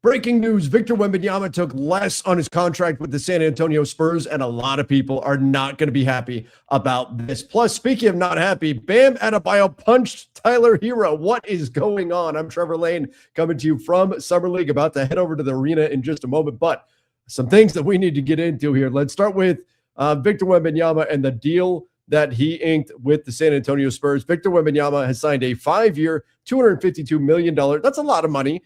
Breaking news, Victor Wembanyama took less on his contract with the San Antonio Spurs, and a lot of people are not going to be happy about this. Plus, speaking of not happy, Bam Adebayo punched Tyler Herro. What is going on? I'm Trevor Lane, coming to you from Summer League, about to head over to the arena in just a moment, but some things that we need to get into here. Let's start with Victor Wembanyama and the deal that he inked with the San Antonio Spurs. Victor Wembanyama has signed a 5-year, $252 million. That's a lot of money.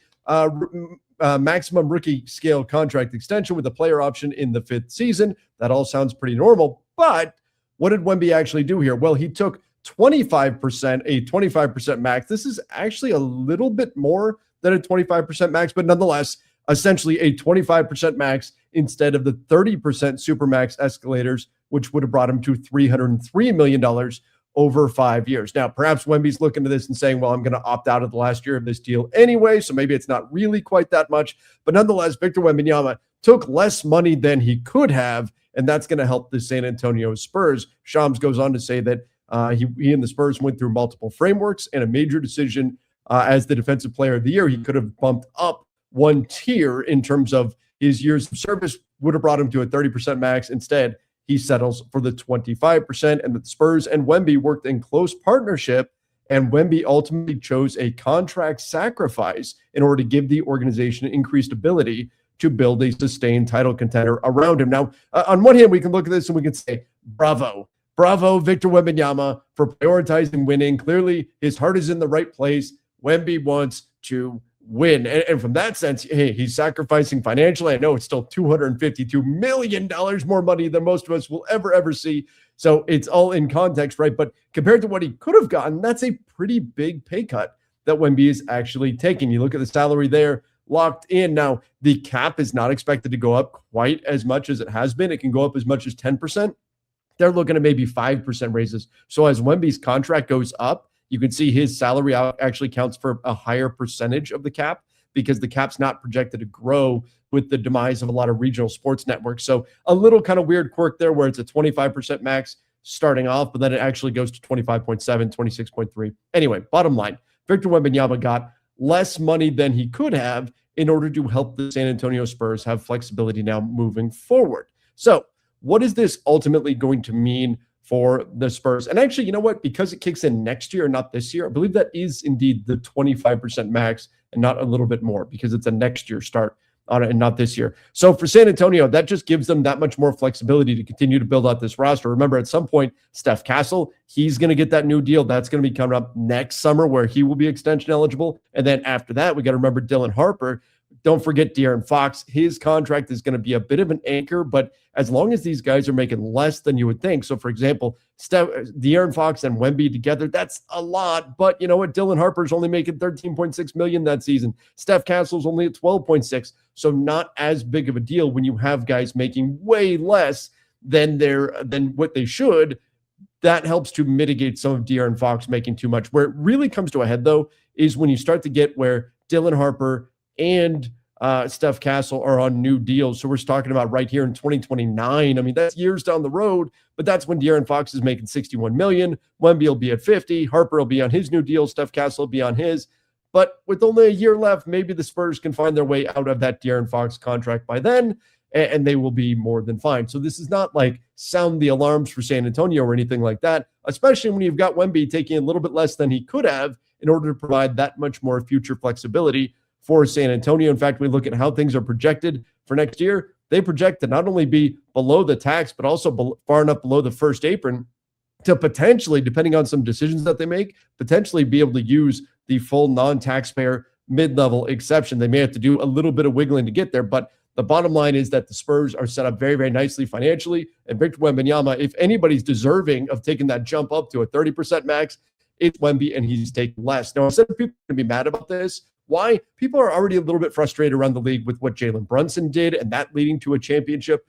Maximum rookie scale contract extension with a player option in the 5th season. That all sounds pretty normal. But what did Wemby actually do here? Well, he took 25%, a 25% max. This is actually a little bit more than a 25% max, but nonetheless, essentially a 25% max instead of the 30% supermax escalators, which would have brought him to $303 million over 5 years. Now, perhaps Wemby's looking to this and saying, well, I'm going to opt out of the last year of this deal anyway, so maybe it's not really quite that much. But nonetheless, Victor Wembanyama took less money than he could have, and that's going to help the San Antonio Spurs. Shams goes on to say that he and the Spurs went through multiple frameworks and a major decision as the Defensive Player of the Year. He could have bumped up one tier in terms of his years of service, would have brought him to a 30% max. Instead, he settles for the 25%, and the Spurs and Wemby worked in close partnership, and Wemby ultimately chose a contract sacrifice in order to give the organization increased ability to build a sustained title contender around him. Now, on one hand, we can look at this and we can say, bravo, Victor Wembanyama, for prioritizing winning. Clearly, his heart is in the right place. Wemby wants to win. And from that sense, hey, he's sacrificing financially. I know it's still $252 million more money than most of us will ever see. So it's all in context, right? But compared to what he could have gotten, that's a pretty big pay cut that Wemby is actually taking. You look at the salary there, locked in. Now, the cap is not expected to go up quite as much as it has been. It can go up as much as 10%. They're looking at maybe 5% raises. So as Wemby's contract goes up, you can see his salary actually counts for a higher percentage of the cap, because the cap's not projected to grow with the demise of a lot of regional sports networks. So a little kind of weird quirk there where it's a 25% max starting off, but then it actually goes to 25.7, 26.3. Anyway, bottom line, Victor Wembanyama got less money than he could have in order to help the San Antonio Spurs have flexibility now moving forward. So what is this ultimately going to mean for the Spurs? And actually, you know what? Because it kicks in next year, not this year, I believe that is indeed the 25% max and not a little bit more, because it's a next year start on it and not this year. So for San Antonio, that just gives them that much more flexibility to continue to build out this roster. Remember, at some point, Steph Castle, he's going to get that new deal. That's going to be coming up next summer, where he will be extension eligible. And then after that, we got to remember Dylan Harper. Don't forget De'Aaron Fox. His contract is going to be a bit of an anchor, but as long as these guys are making less than you would think. So, for example, De'Aaron Fox and Wemby together, that's a lot. But you know what? Dylan Harper's only making $13.6 million that season. Steph Castle's only at $12.6. So not as big of a deal when you have guys making way less than what they should. That helps to mitigate some of De'Aaron Fox making too much. Where it really comes to a head, though, is when you start to get where Dylan Harper and Steph Castle are on new deals. So we're talking about right here in 2029. I mean, that's years down the road, but that's when De'Aaron Fox is making $61 million. Wemby will be at 50. Harper will be on his new deal. Steph Castle will be on his. But with only a year left, maybe the Spurs can find their way out of that De'Aaron Fox contract by then, and they will be more than fine. So this is not like sound the alarms for San Antonio or anything like that, especially when you've got Wemby taking a little bit less than he could have in order to provide that much more future flexibility for San Antonio. In fact, we look at how things are projected for next year. They project to not only be below the tax, but also far enough below the first apron to potentially, depending on some decisions that they make, potentially be able to use the full non-taxpayer mid-level exception. They may have to do a little bit of wiggling to get there, but the bottom line is that the Spurs are set up very, very nicely financially. And Victor Wembanyama, if anybody's deserving of taking that jump up to a 30% max, it's Wemby, and he's taking less. Now, instead of people going to be mad about this, why? People are already a little bit frustrated around the league with what Jalen Brunson did, and that leading to a championship.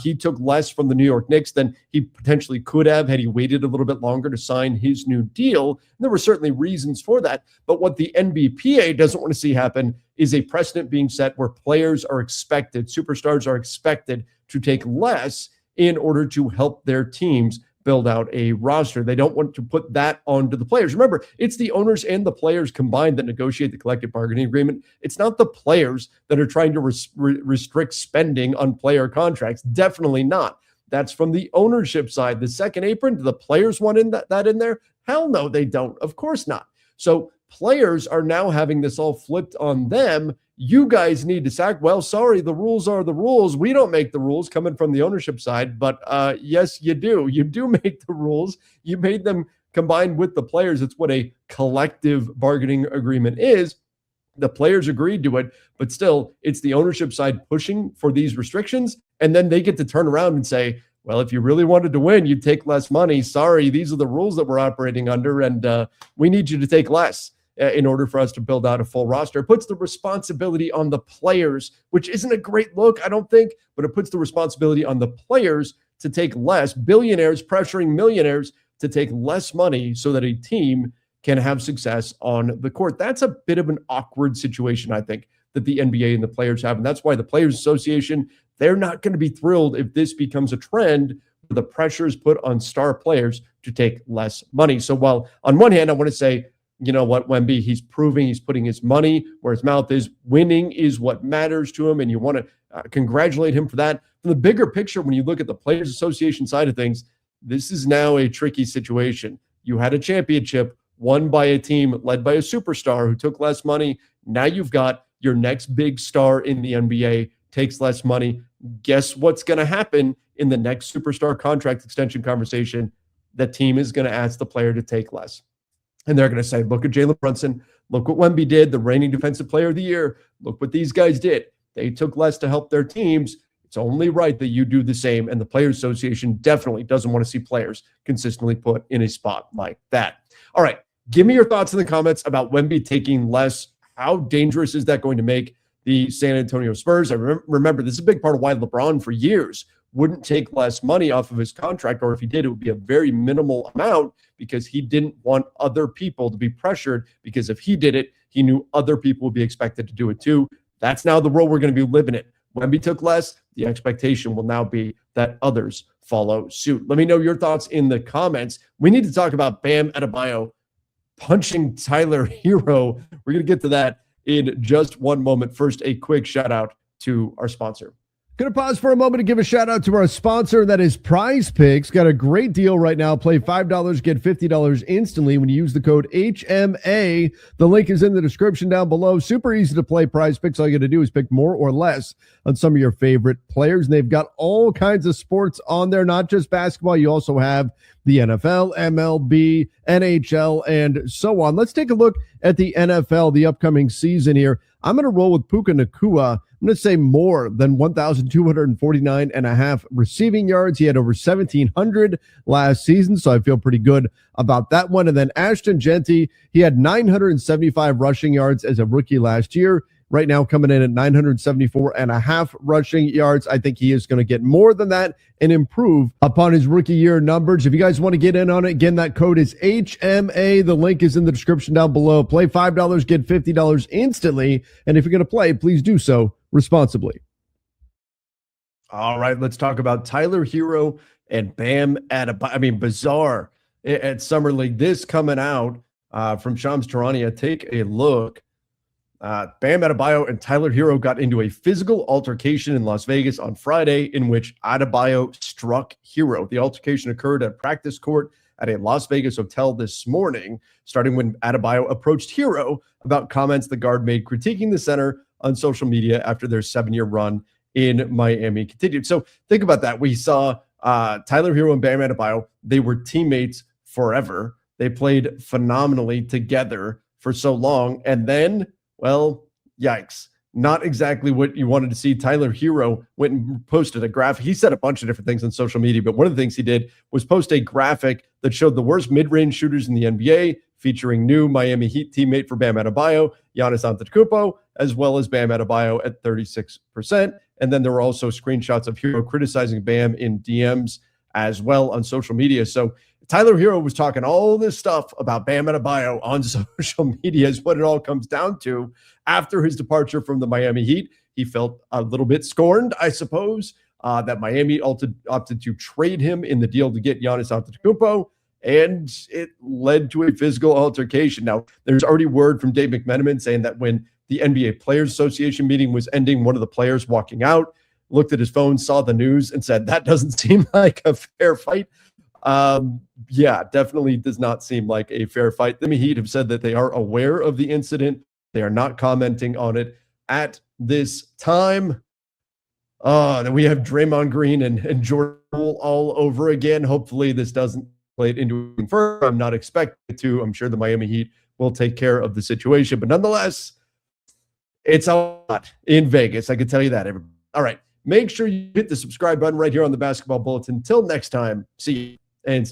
He took less from the New York Knicks than he potentially could have had he waited a little bit longer to sign his new deal. And there were certainly reasons for that. But what the NBPA doesn't want to see happen is a precedent being set where players are expected, superstars are expected to take less in order to help their teams build out a roster. They don't want to put that onto the players. Remember, it's the owners and the players combined that negotiate the collective bargaining agreement. It's not the players that are trying to restrict spending on player contracts. Definitely not. That's from the ownership side. The second apron, do the players want that in there? Hell no, they don't. Of course not. So players are now having this all flipped on them. You guys need to sack. Well, sorry, the rules are the rules. We don't make the rules coming from the ownership side, but yes, you do. You do make the rules. You made them combined with the players. It's what a collective bargaining agreement is. The players agreed to it, but still, it's the ownership side pushing for these restrictions, and then they get to turn around and say, well, if you really wanted to win, you'd take less money. Sorry, these are the rules that we're operating under, and we need you to take less in order for us to build out a full roster. It puts the responsibility on the players, which isn't a great look, I don't think, but it puts the responsibility on the players to take less. Billionaires pressuring millionaires to take less money so that a team can have success on the court. That's a bit of an awkward situation, I think, that the NBA and the players have. And that's why the Players Association, they're not going to be thrilled if this becomes a trend where the pressure is put on star players to take less money. So while on one hand, I want to say, you know what, Wemby, he's proving he's putting his money where his mouth is. Winning is what matters to him, and you want to congratulate him for that. From the bigger picture, when you look at the Players Association side of things, this is now a tricky situation. You had a championship won by a team led by a superstar who took less money. Now you've got your next big star in the NBA takes less money. Guess what's going to happen in the next superstar contract extension conversation? The team is going to ask the player to take less. And they're going to say, look at Jalen Brunson. Look what Wemby did, the reigning defensive player of the year. Look what these guys did. They took less to help their teams. It's only right that you do the same. And the Players Association definitely doesn't want to see players consistently put in a spot like that. All right. Give me your thoughts in the comments about Wemby taking less. How dangerous is that going to make the San Antonio Spurs? I remember this is a big part of why LeBron for years wouldn't take less money off of his contract, or if he did, it would be a very minimal amount because he didn't want other people to be pressured, because if he did it, he knew other people would be expected to do it too. That's now the world we're going to be living in. Wemby took less. The expectation will now be that others follow suit. Let me know your thoughts in the comments. We need to talk about Bam Adebayo punching Tyler Herro. We're going to get to that in just one moment. First, a quick shout out to our sponsor. Going to pause for a moment to give a shout out to our sponsor, that is Prize Picks. Got a great deal right now. Play $5, get $50 instantly when you use the code HMA. The link is in the description down below. Super easy to play Prize Picks. All you got to do is pick more or less on some of your favorite players. And they've got all kinds of sports on there, not just basketball. You also have the NFL, MLB, NHL, and so on. Let's take a look at the NFL, the upcoming season here. I'm going to roll with Puka Nacua. I'm going to say more than 1,249 and a half receiving yards. He had over 1,700 last season, so I feel pretty good about that one. And then Ashton Genty, he had 975 rushing yards as a rookie last year. Right now coming in at 974 and a half rushing yards. I think he is going to get more than that and improve upon his rookie year numbers. If you guys want to get in on it, again, that code is HMA. The link is in the description down below. Play $5, get $50 instantly. And if you're going to play, please do so responsibly. All right, let's talk about Tyler Herro and Bam Adebayo. I mean, bizarre at Summer League. This coming out from Shams Charania. Take a look. Bam Adebayo and Tyler Herro got into a physical altercation in Las Vegas on Friday in which Adebayo struck Herro. The altercation occurred at practice court at a Las Vegas hotel this morning, starting when Adebayo approached Herro about comments the guard made critiquing the center on social media after their 7-year run in Miami continued. So think about that. We saw Tyler Herro and Bam Adebayo. They were teammates forever. They played phenomenally together for so long. And then, well, yikes. Not exactly what you wanted to see. Tyler Herro went and posted a graphic. He said a bunch of different things on social media, but one of the things he did was post a graphic that showed the worst mid-range shooters in the NBA, featuring new Miami Heat teammate for Bam Adebayo, Giannis Antetokounmpo, as well as Bam Adebayo at 36%. And then there were also screenshots of Herro criticizing Bam in DMs as well on social media. So Tyler Herro was talking all this stuff about Bam Adebayo on social media is what it all comes down to. After his departure from the Miami Heat, he felt a little bit scorned, I suppose. that Miami opted to trade him in the deal to get Giannis Antetokounmpo, and it led to a physical altercation. Now, there's already word from Dave McMenamin saying that when the NBA Players Association meeting was ending, one of the players walking out looked at his phone, saw the news, and said, that doesn't seem like a fair fight. Yeah, definitely does not seem like a fair fight. The Heat have said that they are aware of the incident. They are not commenting on it at this time. Then we have Draymond Green and Jordan Poole all over again. Hopefully this doesn't play it into it further. I'm not expecting it to. I'm sure the Miami Heat will take care of the situation. But nonetheless, it's a lot in Vegas. I can tell you that, everybody. All right. Make sure you hit the subscribe button right here on the Basketball Bulletin. Until next time, see you and